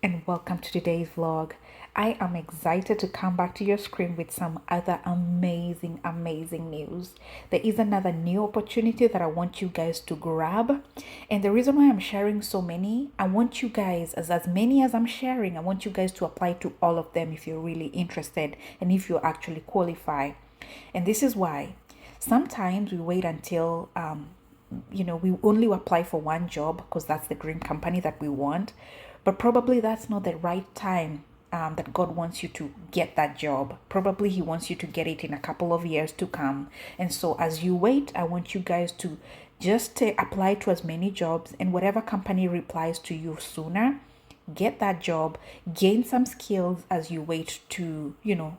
And welcome to today's vlog. I am excited to come back to your screen with some other amazing news. There is another new opportunity that I want you guys to grab, and the reason why I'm sharing so many, I want you guys, as many as I'm sharing, I want you guys to apply to all of them if you're really interested and if you actually qualify. And this is why sometimes we wait until we only apply for one job because that's the dream company that we want, but probably that's not the right time that God wants you to get that job. Probably He wants you to get it in a couple of years to come. And so as you wait, I want you guys to just apply to as many jobs, and whatever company replies to you sooner, get that job, gain some skills as you wait to,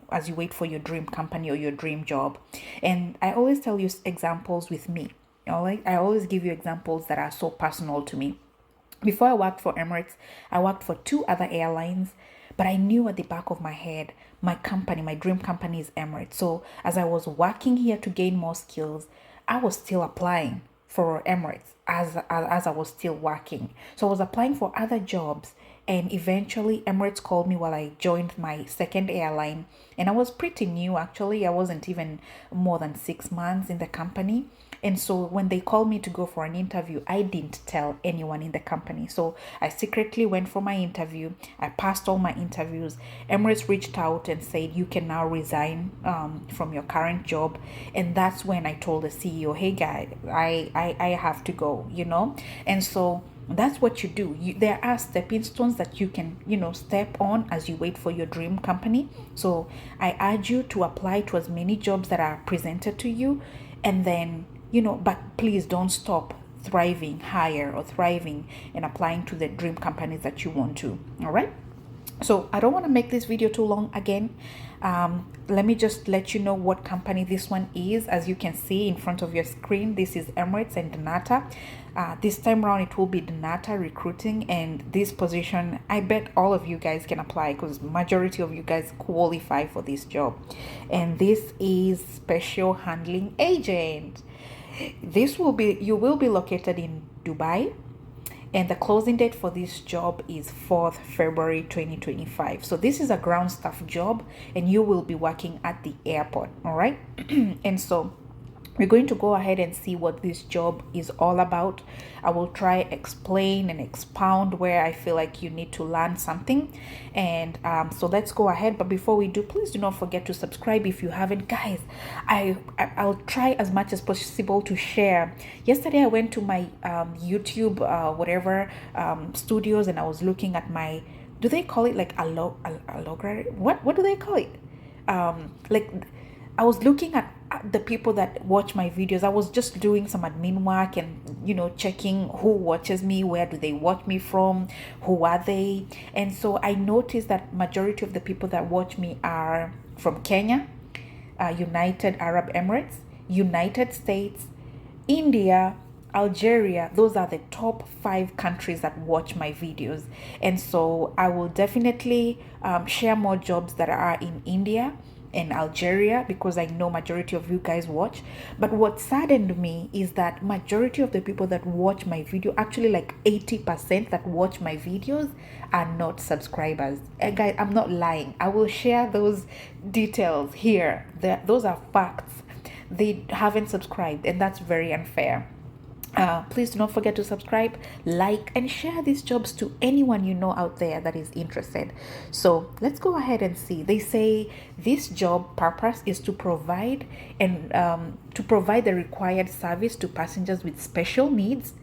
as you wait for your dream company or your dream job. And I always tell you examples with me. I always give you examples that are so personal to me. Before I worked for Emirates, I worked for two other airlines, but I knew at the back of my head, my company, my dream company is Emirates. So as I was working here to gain more skills, I was still applying for Emirates as I was still working. So I was applying for other jobs, and eventually Emirates called me while I joined my second airline, and I was pretty new actually. I wasn't even more than 6 months in the company. And so when they called me to go for an interview, I didn't tell anyone in the company. So I secretly went for my interview. I passed all my interviews. Emirates reached out and said, you can now resign from your current job. And that's when I told the CEO, hey guy, I have to go, And so that's what you do. There are stepping stones that you can, step on as you wait for your dream company. So I urge you to apply to as many jobs that are presented to you, and then but please don't stop thriving higher or thriving and applying to the dream companies that you want to. All right. So I don't want to make this video too long again. Let me just let you know what company this one is. As you can see in front of your screen, this is Emirates and Dnata. This time around it will be Dnata recruiting, and this position I bet all of you guys can apply because majority of you guys qualify for this job. And this is special handling agent. You will be located in Dubai, and the closing date for this job is 4th February 2025. So this is a ground staff job, and you will be working at the airport. All right. And so we're going to go ahead and see what this job is all about. I will try explain and expound where I feel like you need to learn something. And so let's go ahead. But before we do, please do not forget to subscribe if you haven't. Guys, I'll try as much as possible to share. Yesterday I went to my YouTube studios, and I was looking at my, do they call it like a logger? What do they call it? Like I was looking at the people that watch my videos. I was just doing some admin work and checking who watches me, where do they watch me from, who are they. And so I noticed that majority of the people that watch me are from Kenya, United Arab Emirates, United States, India, Algeria. Those are the top 5 countries that watch my videos. And so I will definitely share more jobs that are in India and Algeria, because I know majority of you guys watch. But what saddened me is that majority of the people that watch my video, actually like 80% that watch my videos, are not subscribers. And guys, I'm not lying. I will share those details here. Those are facts. They haven't subscribed, and that's very unfair. Please do not forget to subscribe, like, and share these jobs to anyone you know out there that is interested. So let's go ahead and see. They say this job purpose is to provide the required service to passengers with special needs,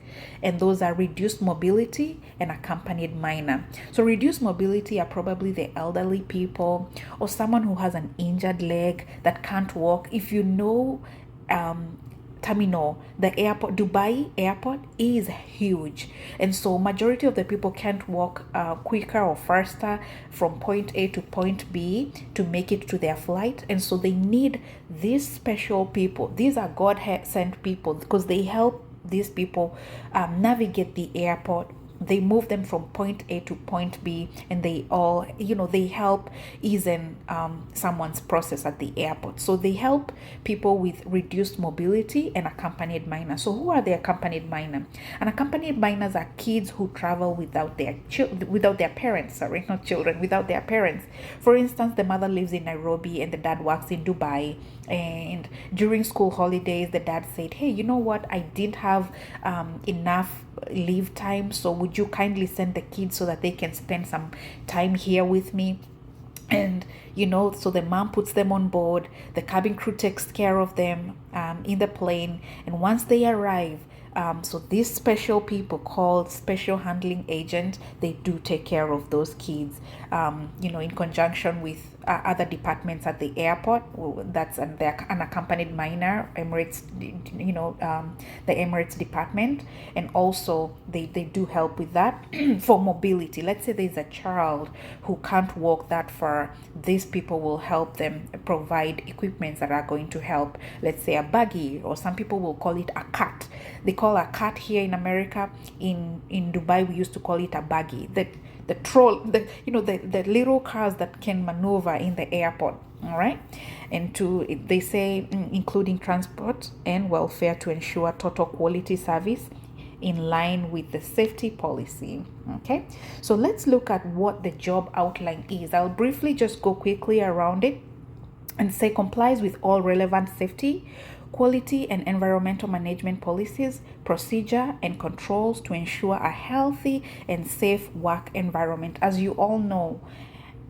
and those are reduced mobility and accompanied minor. So reduced mobility are probably the elderly people or someone who has an injured leg that can't walk. If you know terminal, the airport, Dubai airport is huge, and so majority of the people can't walk quicker or faster from point A to point B to make it to their flight. And so they need these special people. These are God sent people, because they help these people navigate the airport they move them from point A to point B, and they all, they help ease in someone's process at the airport. So they help people with reduced mobility and accompanied minors. So who are the accompanied minor? And accompanied minors are kids who travel without their parents. Sorry, not children, without their parents. For instance, the mother lives in Nairobi and the dad works in Dubai, and during school holidays the dad said, hey, you know what, I didn't have enough leave time, so would you kindly send the kids so that they can spend some time here with me? And so the mom puts them on board, the cabin crew takes care of them in the plane, and once they arrive, so these special people called special handling agent, they do take care of those kids, in conjunction with other departments at the airport. That's an unaccompanied minor, Emirates, the Emirates department. And also they do help with that for mobility. Let's say there's a child who can't walk that far. These people will help them provide equipments that are going to help. Let's say a buggy, or some people will call it a cart. They call a cart here in America. In Dubai, we used to call it a buggy. The troll, the little cars that can maneuver in the airport. All right. And they say, including transport and welfare to ensure total quality service in line with the safety policy. Okay, so let's look at what the job outline is. I'll briefly just go quickly around it and say complies with all relevant safety, quality, and environmental management policies, procedure, and controls to ensure a healthy and safe work environment. As you all know,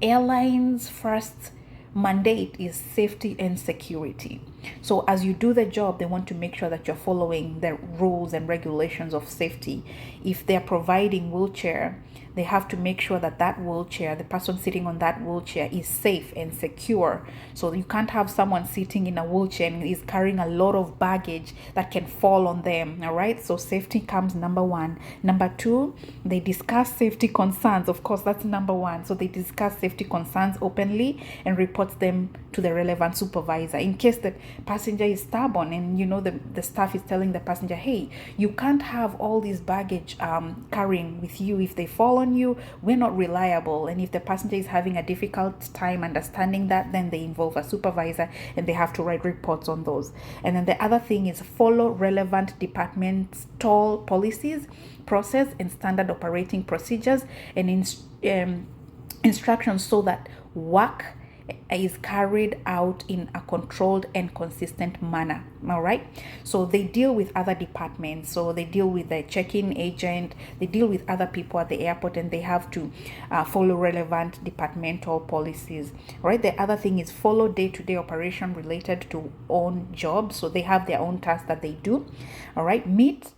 airlines' first mandate is safety and security. So as you do the job, they want to make sure that you're following the rules and regulations of safety. If they're providing wheelchair, they have to make sure that that wheelchair, the person sitting on that wheelchair, is safe and secure. So you can't have someone sitting in a wheelchair and is carrying a lot of baggage that can fall on them. All right, so safety comes number one. Number two, they discuss safety concerns. Of course, that's number one. So they discuss safety concerns openly and reports them to the relevant supervisor. In case the passenger is stubborn and the staff is telling the passenger, hey, you can't have all this baggage carrying with you. If they fall on you, we're not reliable. And if the passenger is having a difficult time understanding that, then they involve a supervisor and they have to write reports on those. And then the other thing is follow relevant departmental policies, process, and standard operating procedures and instructions so that work is carried out in a controlled and consistent manner. All right, so they deal with other departments. So they deal with the check-in agent, they deal with other people at the airport, and they have to follow relevant departmental policies. All right, the other thing is follow day-to-day operation related to own jobs. So they have their own tasks that they do. All right, meets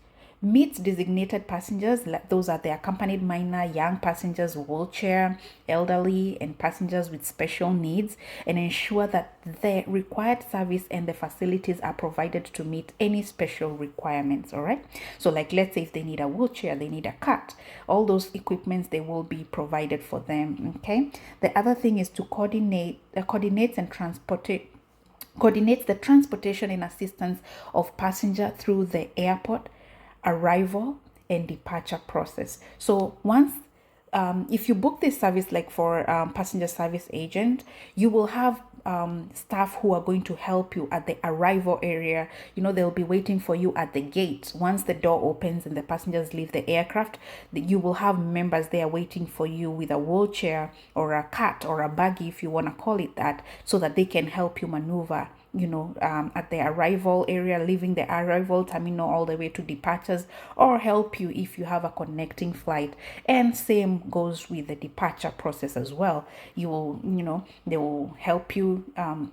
designated passengers. Those are the accompanied minor, young passengers, wheelchair, elderly, and passengers with special needs, and ensure that the required service and the facilities are provided to meet any special requirements. All right, so like let's say if they need a wheelchair, they need a cart, all those equipments, they will be provided for them. Okay, the other thing is to coordinates the transportation and assistance of passenger through the airport arrival and departure process. So once if you book this service, like for passenger service agent, you will have staff who are going to help you at the arrival area. They'll be waiting for you at the gate. Once the door opens and the passengers leave the aircraft, you will have members there waiting for you with a wheelchair or a cart or a buggy, if you want to call it that, so that they can help you maneuver at the arrival area, leaving the arrival terminal all the way to departures, or help you if you have a connecting flight. And same goes with the departure process as well. You will, they will help you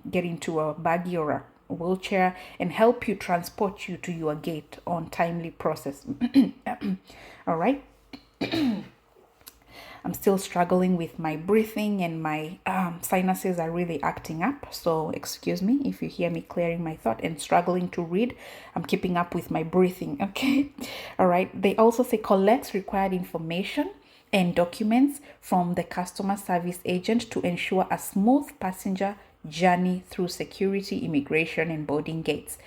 get into a buggy or a wheelchair and help you transport you to your gate on timely process. All right. I'm still struggling with my breathing, and my sinuses are really acting up. So excuse me if you hear me clearing my throat and struggling to read. I'm keeping up with my breathing. Okay. All right. They also say collects required information and documents from the customer service agent to ensure a smooth passenger journey through security, immigration, and boarding gates.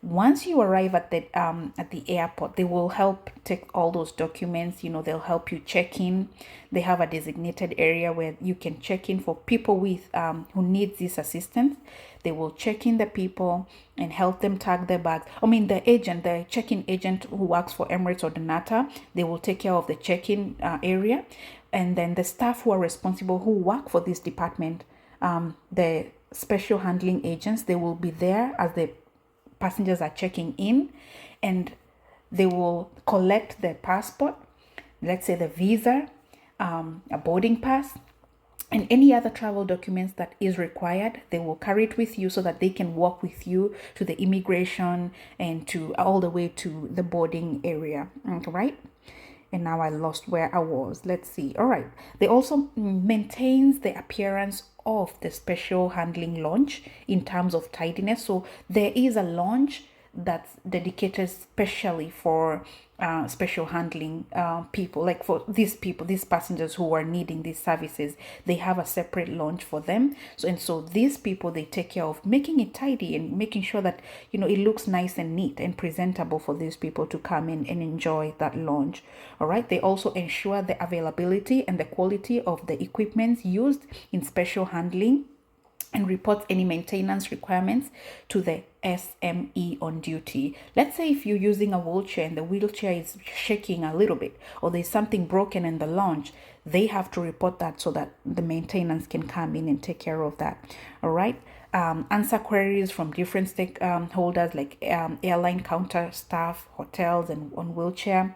Once you arrive at the airport, they will help take all those documents. They'll help you check in. They have a designated area where you can check in for people with who need this assistance. They will check in the people and help them tag their bags. I mean, the check-in agent who works for Emirates or Dnata, they will take care of the check-in area. And then the staff who are responsible, who work for this department, the special handling agents, they will be there as the passengers are checking in, and they will collect their passport, let's say the visa, a boarding pass, and any other travel documents that is required. They will carry it with you so that they can walk with you to the immigration and to all the way to the boarding area, right? And now I lost where I was. Let's see. All right. They also maintains the appearance of the special handling lounge in terms of tidiness. So there is a lounge that's dedicated specially for special handling people, like for these passengers who are needing these services. They have a separate lounge for them. So these people, they take care of making it tidy and making sure that it looks nice and neat and presentable for these people to come in and enjoy that lounge. All right. They also ensure the availability and the quality of the equipment used in special handling, and reports any maintenance requirements to the SME on duty. Let's say if you're using a wheelchair and the wheelchair is shaking a little bit, or there's something broken in the lounge, they have to report that so that the maintenance can come in and take care of that. All right. Answer queries from different stakeholders like airline counter staff, hotels, and on wheelchair.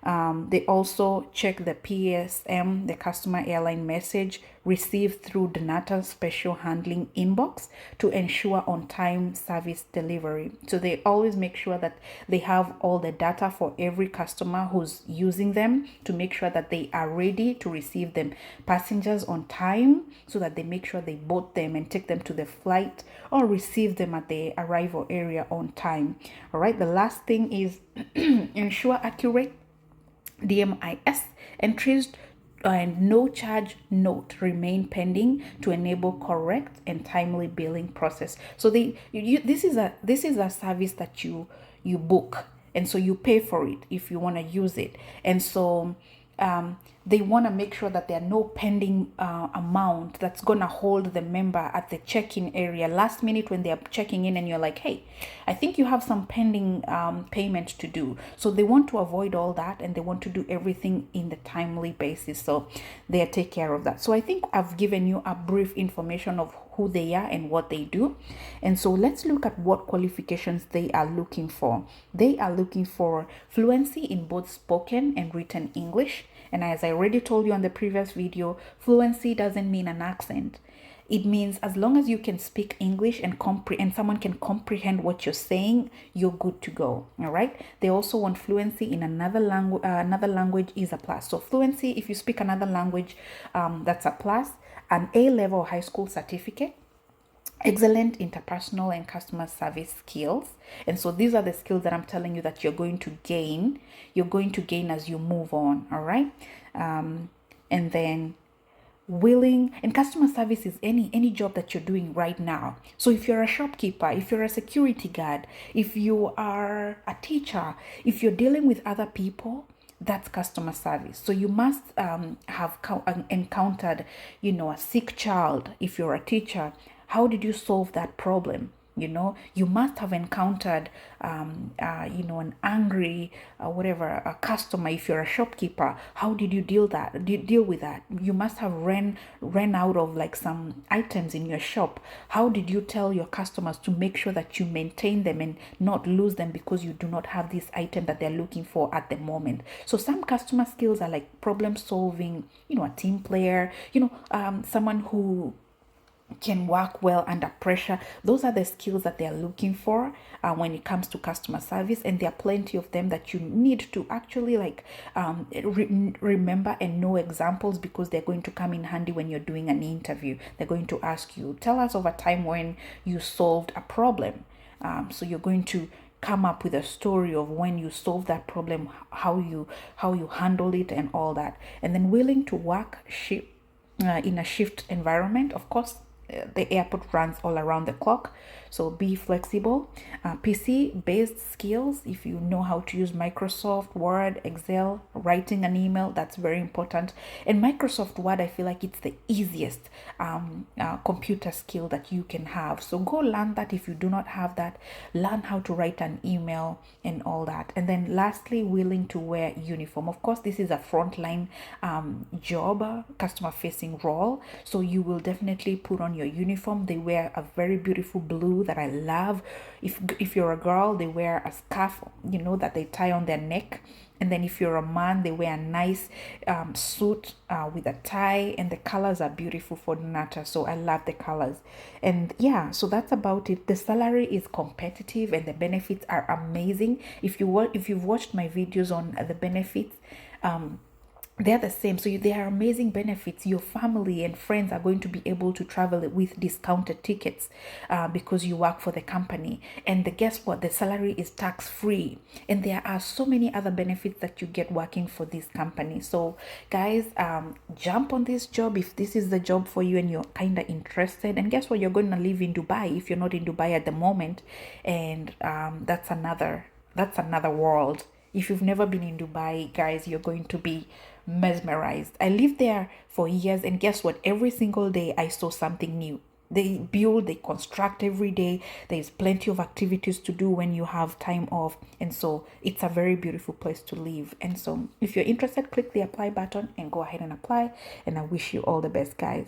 They also check the PSM, the customer airline message received through Dnata special handling inbox to ensure on-time service delivery. So they always make sure that they have all the data for every customer who's using them to make sure that they are ready to receive them passengers on time, so that they make sure they board them and take them to the flight or receive them at the arrival area on time. All right. The last thing is ensure accurate DMIS entries and no charge note remain pending to enable correct and timely billing process. So this is a service that you book, and so you pay for it if you want to use it. And so they want to make sure that there are no pending amount that's going to hold the member at the check-in area last minute when they are checking in and you're like, hey, I think you have some pending payment to do. So they want to avoid all that, and they want to do everything in the timely basis. So they take care of that. So I think I've given you a brief information of who they are and what they do. And so let's look at what qualifications they are looking for. They are looking for fluency in both spoken and written English. And as I already told you on the previous video, fluency doesn't mean an accent. It means as long as you can speak English and someone can comprehend what you're saying, you're good to go. All right. They also want fluency in another language. Another language is a plus. So fluency, if you speak another language, that's a plus. An A-level high school certificate, excellent interpersonal and customer service skills. And so these are the skills that I'm telling you that you're going to gain. You're going to gain as you move on. All right. And then willing, and customer service is any job that you're doing right now. So if you're a shopkeeper, if you're a security guard, if you are a teacher, if you're dealing with other people, that's customer service. So you must have encountered, a sick child. If you're a teacher, how did you solve that problem? You must have encountered, an angry, a customer. If you're a shopkeeper, how did you deal with that? You must have ran out of like some items in your shop. How did you tell your customers to make sure that you maintain them and not lose them because you do not have this item that they're looking for at the moment? So some customer skills are like problem solving, a team player, someone who can work well under pressure. Those are the skills that they're looking for when it comes to customer service, and there are plenty of them that you need to actually remember and know examples, because they're going to come in handy when you're doing an interview. They're going to ask you, tell us of a time when you solved a problem. So you're going to come up with a story of when you solved that problem, how you handle it and all that. And then willing to work in a shift environment. Of course, the airport runs all around the clock, so be flexible. PC based skills, if you know how to use Microsoft Word, Excel, writing an email, that's very important. And Microsoft Word, I feel like it's the easiest computer skill that you can have, so go learn that. If you do not have that, learn how to write an email and all that. And then lastly, willing to wear uniform. Of course, this is a frontline job, customer facing role, so you will definitely put on your uniform. They wear a very beautiful blue that I love. If you're a girl, they wear a scarf, that they tie on their neck. And then if you're a man, they wear a nice suit with a tie, and the colors are beautiful for Dnata. So I love the colors. And yeah, so that's about it. The salary is competitive and the benefits are amazing. If you've watched my videos on the benefits, they're the same. So they are amazing benefits. Your family and friends are going to be able to travel with discounted tickets because you work for the company. And guess what? The salary is tax free. And there are so many other benefits that you get working for this company. So guys, jump on this job if this is the job for you and you're kind of interested. And guess what? You're going to live in Dubai if you're not in Dubai at the moment. And that's another world. If you've never been in Dubai, guys, you're going to be mesmerized. I lived there for years, and guess what? Every single day I saw something new. They build, they construct every day. There's plenty of activities to do when you have time off. And so it's a very beautiful place to live. And so if you're interested, click the apply button and go ahead and apply. And I wish you all the best, guys.